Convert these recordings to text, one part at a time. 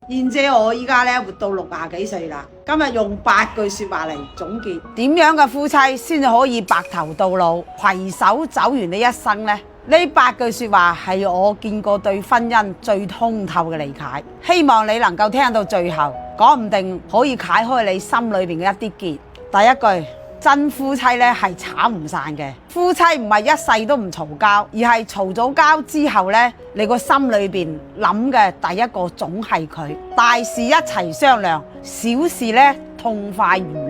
燕姐，我依家咧活到60幾歲啦，今日用8句說話嚟總結，點樣嘅夫妻先至可以白頭到老，攜手走完你一生呢？呢8句說話係我見過對婚姻最通透嘅理解，希望你能夠聽到最後，講唔定可以解開你心裏邊嘅一啲結。第一句，真夫妻咧係吵唔散嘅，夫妻唔係一世都唔嘈交，而係嘈咗交之後咧，你個心裏邊諗嘅第一個總係佢，大事一齊商量，小事咧痛快原諒。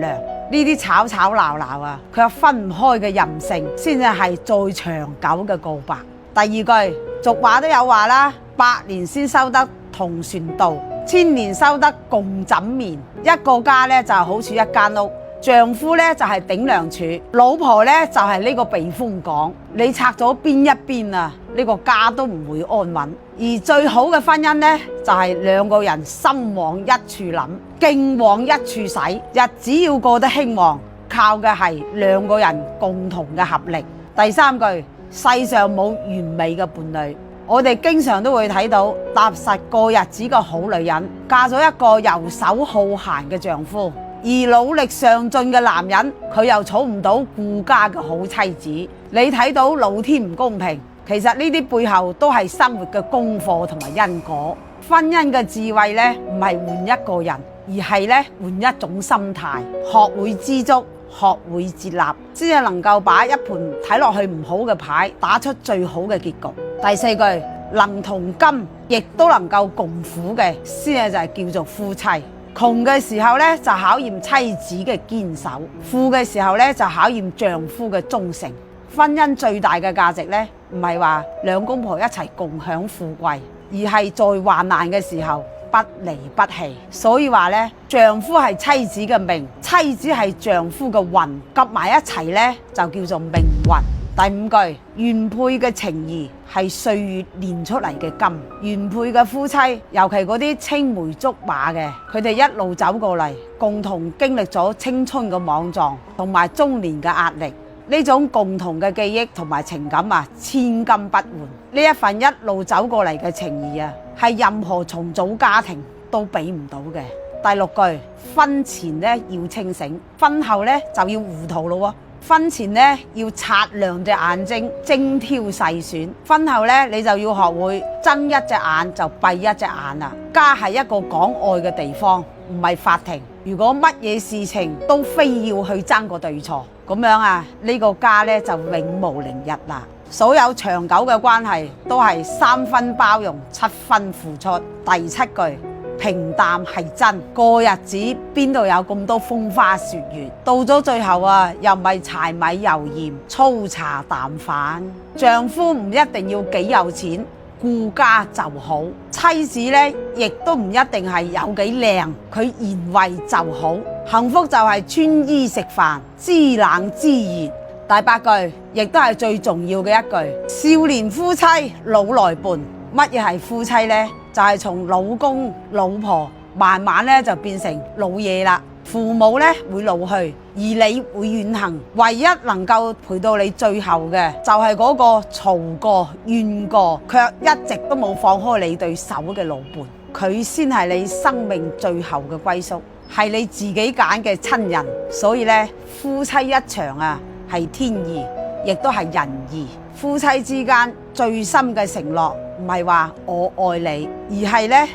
呢啲吵吵鬧鬧啊，佢有分唔開嘅任性，先至係最長久嘅告白。第二句，俗話都有話啦，100年先收得同船渡，1000年收得共枕眠。一個家咧就好似一間屋，丈夫咧就係頂梁柱，老婆咧就係呢個避風港。你拆咗邊一邊啊，呢個家都唔會安穩。而最好嘅婚姻呢，就係兩個人心往一處諗，勁往一處使，日子要過得興旺，靠嘅係兩個人共同嘅合力。第三句，世上冇完美嘅伴侶，我哋經常都會睇到踏實過日子嘅好女人，嫁咗一個游手好閒嘅丈夫，而努力上進嘅男人，佢又娶唔到顧家嘅好妻子。你睇到老天唔公平，其實呢啲背後都係生活嘅功課同埋因果。婚姻嘅智慧呢，唔係換一個人，而係咧換一種心態，學會知足，學會接納，先至能夠把一盤睇落去唔好嘅牌打出最好嘅結局。第四句，能同甘亦都能夠共苦嘅，先至就係叫做夫妻。窮嘅時候咧，就考驗妻子嘅堅守；富嘅時候咧，就考驗丈夫嘅忠誠。婚姻最大嘅價值咧，唔係話兩公婆一齊共享富貴，而係在患難嘅時候不離不棄。所以話咧，丈夫係妻子嘅命，妻子係丈夫嘅運，夾埋一齊咧就叫做命運。第五句，原配嘅情誼係歲月練出嚟嘅金。原配嘅夫妻，尤其嗰啲青梅竹馬嘅，佢哋一路走過嚟，共同經歷咗青春嘅莽撞同埋中年嘅壓力，呢種共同嘅記憶同埋情感啊，千金不換。呢一份一路走過嚟嘅情誼啊，係任何重組家庭都俾唔到嘅。第六句，婚前咧要清醒，婚後咧就要糊塗咯喎。婚前咧要擦亮隻眼睛，精挑細選；婚後咧你就要學會睜一隻眼就閉一隻眼啦。家係一個講愛嘅地方，唔係法庭。如果乜嘢事情都非要去爭個對錯，咁樣啊，呢個家咧就永無寧日啦。所有長久嘅關係都係3分包容，7分付出。第7句，平淡係真，過日子邊度有咁多風花雪月？到咗最後啊，又唔係柴米油鹽粗茶淡飯。丈夫唔一定要幾有錢，顧家就好；妻子咧，亦都唔一定係有幾靚，佢賢惠就好。幸福就係穿衣食飯，知冷知熱。第8句，亦都係最重要嘅一句，少年夫妻老來伴。乜嘢係夫妻呢？就係從老公老婆慢慢咧就變成老嘢啦。父母咧會老去，而你會遠行，唯一能夠陪到你最後嘅，就係嗰個嘈過怨過卻一直都冇放開你對手嘅老伴。佢先係你生命最後嘅歸宿，係你自己揀嘅親人。所以咧，夫妻一場啊，係天意，亦都係人意。夫妻之間最深嘅承諾，唔係話我愛你，而係咧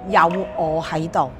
有我喺度。